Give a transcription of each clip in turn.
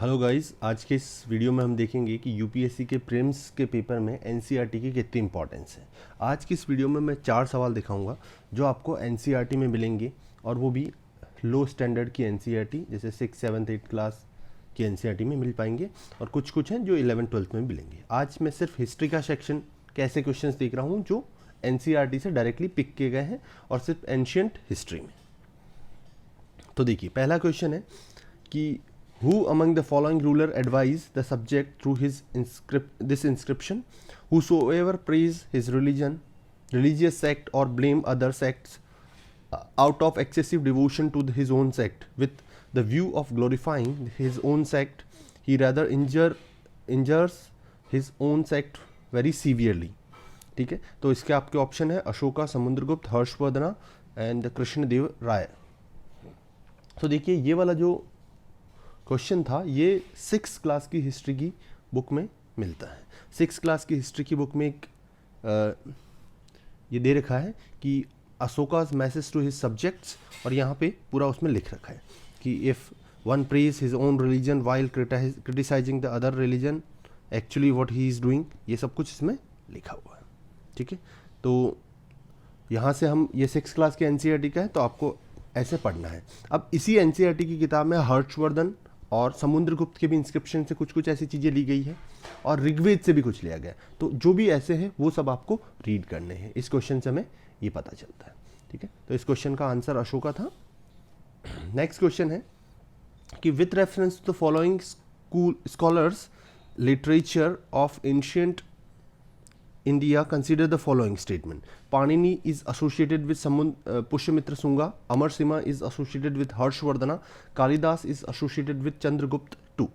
Hello guys, आज के इस वीडियो में हम देखेंगे कि यूपीएससी के प्रीलिम्स के पेपर में एनसीईआरटी की कितनी इंपॉर्टेंस है। आज की इस वीडियो में मैं 4 सवाल दिखाऊंगा जो आपको एनसीईआरटी में मिलेंगे, और वो भी लो स्टैंडर्ड की एनसीईआरटी, जैसे 6, 7, 8 क्लास की एनसीईआरटी में मिल पाएंगे, और कुछ हैं जो 11, 12 में मिलेंगे। आज मैं सिर्फ हिस्ट्री का सेक्शन के ऐसे क्वेश्चन देख रहा हूँ जो एनसीईआरटी से डायरेक्टली पिक किए गए हैं, और सिर्फ एंशियंट हिस्ट्री में। तो देखिए, पहला क्वेश्चन है कि Who among the following ruler advised the subject through this inscription? Whosoever praise his religious sect, or blame other sects out of excessive devotion to his own sect, with the view of glorifying his own sect, he rather injures his own sect very severely. ठीक है, तो इसके आपके option है Ashoka, Samudragupta, Harshavardhana and Krishnadeva राय। तो देखिए, ये वाला जो क्वेश्चन था ये 6 क्लास की हिस्ट्री की बुक में मिलता है। 6 क्लास की हिस्ट्री की बुक में एक ये दे रखा है कि Ashoka's message to his subjects, और यहाँ पे पूरा उसमें लिख रखा है कि if one praise his own religion while criticizing the other religion, actually what he is doing, ये सब कुछ इसमें लिखा हुआ है। ठीक है, तो यहाँ से हम ये 6 क्लास के एनसीईआरटी का है, तो आपको ऐसे पढ़ना है। अब इसी एनसीईआरटी की किताब में हर्षवर्धन और समुद्रगुप्त के भी इंस्क्रिप्शन से कुछ ऐसी चीज़ें ली गई है, और ऋग्वेद से भी कुछ लिया गया। तो जो भी ऐसे हैं वो सब आपको रीड करने हैं। इस क्वेश्चन से हमें ये पता चलता है। ठीक है, तो इस क्वेश्चन का आंसर अशोका था। नेक्स्ट क्वेश्चन है कि with reference to the following scholars literature of ancient India, consider the following statement. Panini is associated with Pushyamitra Sunga. Amarsimha is associated with Harshvardhana. Kalidas is associated with Chandragupta II.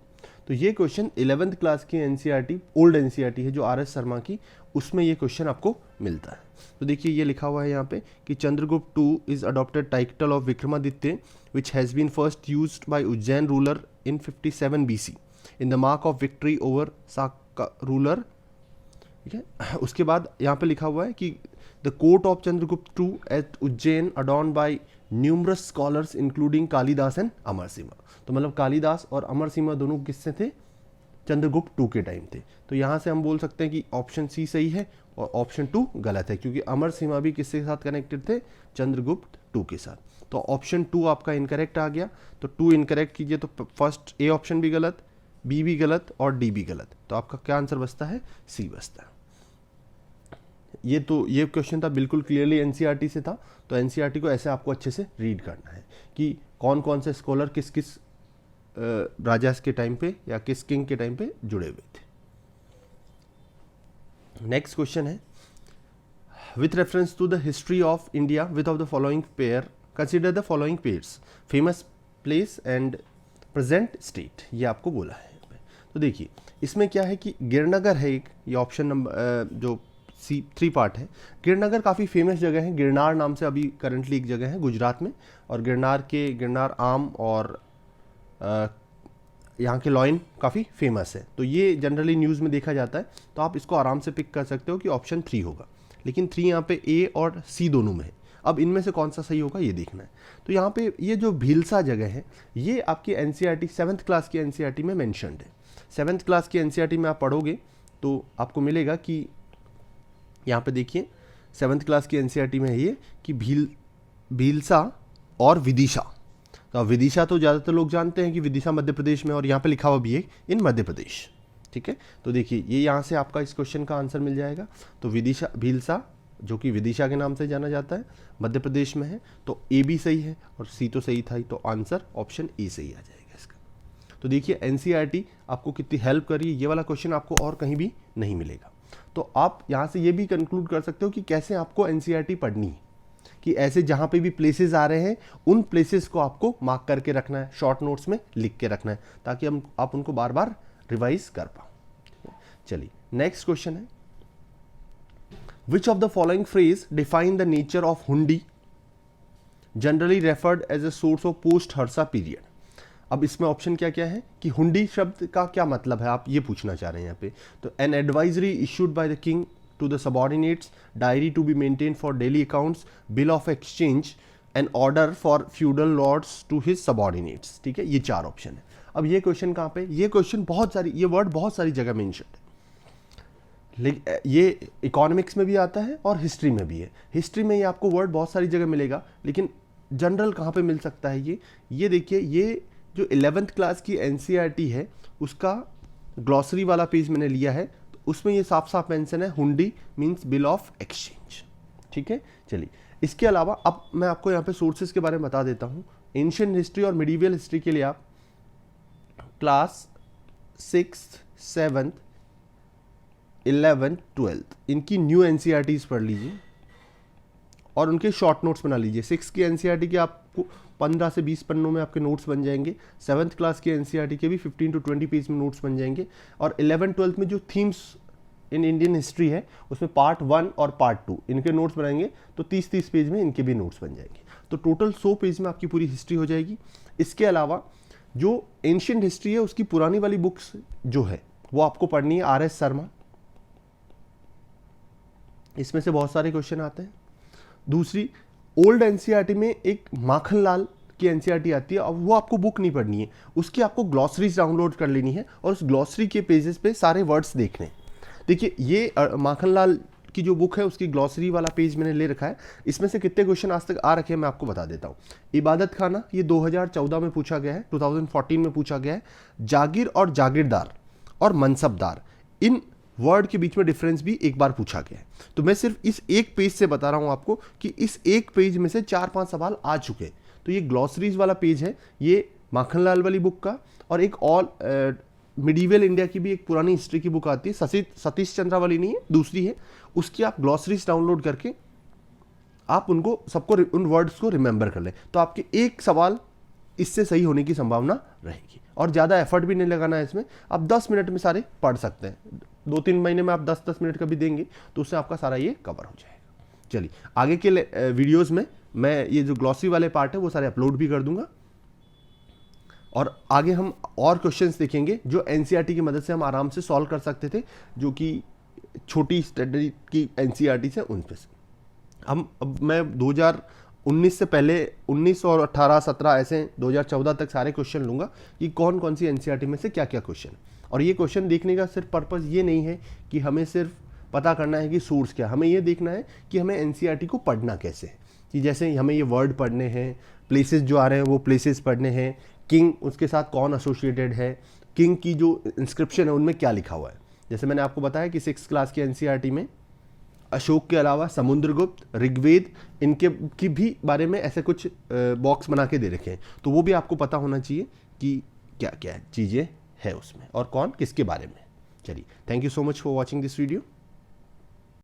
तो ये question 11th class की NCERT, old NCERT है जो RS. Sharma की, उसमें ये question आपको मिलता है। तो देखिए, ये लिखा हुआ है यहाँ पे कि Chandragupta II is adopted title of Vikramaditya which has been first used by Ujjain ruler in 57 BC in the mark of victory over Saka ruler. ठीक है, उसके बाद यहाँ पे लिखा हुआ है कि the court of Chandragupta II at Ujjain adorned by numerous scholars including Kalidas and Amarasimha. तो मतलब कालिदास और अमरसिम्हा दोनों किससे थे? चंद्रगुप्त II के टाइम थे। तो यहाँ से हम बोल सकते हैं कि ऑप्शन सी सही है और ऑप्शन 2 गलत है, क्योंकि अमरसिम्हा भी किसके साथ कनेक्टेड थे? चंद्रगुप्त II के साथ। तो ऑप्शन 2 आपका इनकरेक्ट आ गया। तो 2 इनकरेक्ट कीजिए, तो फर्स्ट ए ऑप्शन भी गलत, बी भी गलत और डी भी गलत। तो आपका क्या आंसर बचता है? सी बचता है। ये क्वेश्चन था बिल्कुल क्लियरली एनसीईआरटी से था। तो एनसीईआरटी को ऐसे आपको अच्छे से रीड करना है कि कौन कौन से स्कॉलर किस किस राजा के टाइम पे या किस किंग के टाइम पे जुड़े हुए थे। नेक्स्ट क्वेश्चन है with reference to the history of India with of the following pair, consider the following pairs, famous place and present state. ये आपको बोला है। तो देखिए, इसमें क्या है कि गिरनगर है एक, ये ऑप्शन नंबर जो C3 पार्ट है। गिरनगर काफ़ी फेमस जगह है, गिरनार नाम से अभी करंटली एक जगह है गुजरात में, और गिरनार आम और यहाँ के लॉइन काफ़ी फेमस है। तो ये जनरली न्यूज़ में देखा जाता है, तो आप इसको आराम से पिक कर सकते हो कि ऑप्शन 3 होगा। लेकिन 3 यहाँ पे ए और सी दोनों में है। अब इनमें से कौन सा सही होगा ये देखना है। तो यहाँ पे ये जो भीलसा जगह है, ये आपकी एनसीईआरटी 7th क्लास की एनसीईआरटी में मैंशनड है। 7th क्लास की एनसीईआरटी में आप पढ़ोगे तो आपको मिलेगा कि यहाँ पे देखिए 7th क्लास की एनसीईआरटी में है ये कि भीलसा और विदिशा। तो विदिशा तो ज़्यादातर लोग जानते हैं कि विदिशा मध्य प्रदेश में, और यहाँ पे लिखा हुआ भी है इन मध्य प्रदेश। ठीक है, तो देखिए ये यहाँ से आपका इस क्वेश्चन का आंसर मिल जाएगा। तो भीलसा जो कि विदिशा के नाम से जाना जाता है, मध्य प्रदेश में है। तो ए भी सही है और सी तो सही था ही, तो आंसर ऑप्शन ए सही आ जाएगा इसका। तो देखिए, एनसीईआरटी आपको कितनी हेल्प कर रही है। ये वाला क्वेश्चन आपको और कहीं भी नहीं मिलेगा। तो आप यहाँ से ये भी कंक्लूड कर सकते हो कि कैसे आपको एनसीईआरटी पढ़नी है, कि ऐसे जहाँ पे भी प्लेसेस आ रहे हैं उन प्लेसेस को आपको मार्क करके रखना है, शॉर्ट नोट्स में लिख के रखना है, ताकि आप उनको बार बार रिवाइज कर पाओ। चलिए, नेक्स्ट क्वेश्चन है which of the following phrase define the nature of hundi generally referred as a source of post Harsha period. अब इसमें ऑप्शन क्या क्या है कि हुंडी शब्द का क्या मतलब है, आप ये पूछना चाह रहे हैं यहाँ पे। तो an advisory issued by the king to the subordinates, diary to be maintain for daily accounts, bill of exchange an order for feudal lords to his subordinates. ठीक है, ये 4 ऑप्शन है। अब ये क्वेश्चन कहाँ पे, ये क्वेश्चन बहुत सारी, ये वर्ड बहुत सारी जगह मेंशन है, लेकिन ये इकोनॉमिक्स में भी आता है और हिस्ट्री में भी है। हिस्ट्री में ये आपको वर्ड बहुत सारी जगह मिलेगा, लेकिन जनरल कहाँ पे मिल सकता है ये देखिए, ये जो 11th क्लास की एनसीईआरटी है उसका ग्लॉसरी वाला पेज मैंने लिया है, तो उसमें ये साफ साफ मेंशन है, हुंडी मींस बिल ऑफ एक्सचेंज। ठीक है, चलिए इसके अलावा अब मैं आपको यहाँ पे सोर्सेज के बारे में बता देता हूँ। एंशिएंट हिस्ट्री और मिडीवियल हिस्ट्री के लिए आप class 6th 7th 11th 12th इनकी न्यू एनसीईआरटीज पढ़ लीजिए और उनके शॉर्ट नोट्स बना लीजिए। 6 की एनसीईआरटी के आपको 15 से 20 पन्नों में आपके नोट्स बन जाएंगे। 7th क्लास की एनसीईआरटी के भी 15 to 20 पेज में नोट्स बन जाएंगे। और 11th 12th में जो थीम्स इन इंडियन हिस्ट्री है उसमें पार्ट 1 और पार्ट 2 इनके नोट्स बनाएंगे तो 30-30 पेज में इनके भी नोट्स बन जाएंगे। तो टोटल 100 पेज में आपकी पूरी हिस्ट्री हो जाएगी। इसके अलावा जो एंशिएंट हिस्ट्री है उसकी पुरानी वाली बुक्स जो है वो आपको पढ़नी है, आर एस शर्मा, इसमें से बहुत सारे क्वेश्चन आते हैं। दूसरी ओल्ड एनसीईआरटी में एक माखनलाल की एनसीईआरटी आती है, अब वो आपको बुक नहीं पढ़नी है, उसकी आपको ग्लॉसरीज डाउनलोड कर लेनी है और उस ग्लॉसरी के पेजेस पे सारे वर्ड्स देखने हैं। देखिए ये माखनलाल की जो बुक है उसकी ग्लॉसरी वाला पेज मैंने ले रखा है। इसमें से कितने क्वेश्चन आज तक आ रखे हैं मैं आपको बता देता हूँ। इबादत खाना ये 2014 में पूछा गया है, 2014 में पूछा गया है। जागीर और जागीरदार और मनसबदार, इन वर्ड के बीच में डिफरेंस भी एक बार पूछा गया है। तो मैं सिर्फ इस एक पेज से बता रहा हूं आपको कि इस एक पेज में से 4-5 सवाल आ चुके हैं। तो ये ग्लॉसरीज वाला पेज है, ये माखनलाल वाली बुक का, और एक ऑल मिडीवियल इंडिया की भी एक पुरानी हिस्ट्री की बुक आती है, सतीश चंद्रा वाली नहीं है, दूसरी है, उसकी आप ग्लॉसरीज डाउनलोड करके आप उनको सबको उन वर्ड्स को रिमेंबर कर लें, तो आपके एक सवाल इससे सही होने की संभावना रहेगी। और ज़्यादा एफर्ट भी नहीं लगाना है इसमें, आप 10 मिनट में सारे पढ़ सकते हैं। 2-3 महीने में आप 10-10 मिनट का भी देंगे तो उससे आपका सारा ये कवर हो जाएगा। चलिए आगे के वीडियोस में मैं ये जो ग्लॉसरी वाले पार्ट है वो सारे अपलोड भी कर दूंगा, और आगे हम और क्वेश्चंस देखेंगे जो एनसीईआरटी की मदद से हम आराम से सॉल्व कर सकते थे, जो कि छोटी स्टडी की एनसीईआरटी से उन पे से हम, अब मैं 2019 से पहले 19 और 18 17 ऐसे 2014 तक सारे क्वेश्चन लूँगा कि कौन कौन सी एनसीईआरटी में से क्या क्या क्वेश्चन। और ये क्वेश्चन देखने का सिर्फ पर्पज़ ये नहीं है कि हमें सिर्फ पता करना है कि सोर्स क्या, हमें ये देखना है कि हमें एनसीईआरटी को पढ़ना कैसे है। कि जैसे हमें ये वर्ड पढ़ने हैं, प्लेसेस जो आ रहे हैं वो प्लेसेस पढ़ने हैं, किंग उसके साथ कौन एसोसिएटेड है, किंग की जो इंस्क्रिप्शन है उनमें क्या लिखा हुआ है। जैसे मैंने आपको बताया कि 6th क्लास की एनसीईआरटी में अशोक के अलावा समुद्रगुप्त, ऋग्वेद, इनके की भी बारे में ऐसे कुछ बॉक्स बना के दे रखे हैं, तो वो भी आपको पता होना चाहिए कि क्या क्या चीज़ें है उसमें और कौन किसके बारे में। चलिए, thank you so much for watching this video.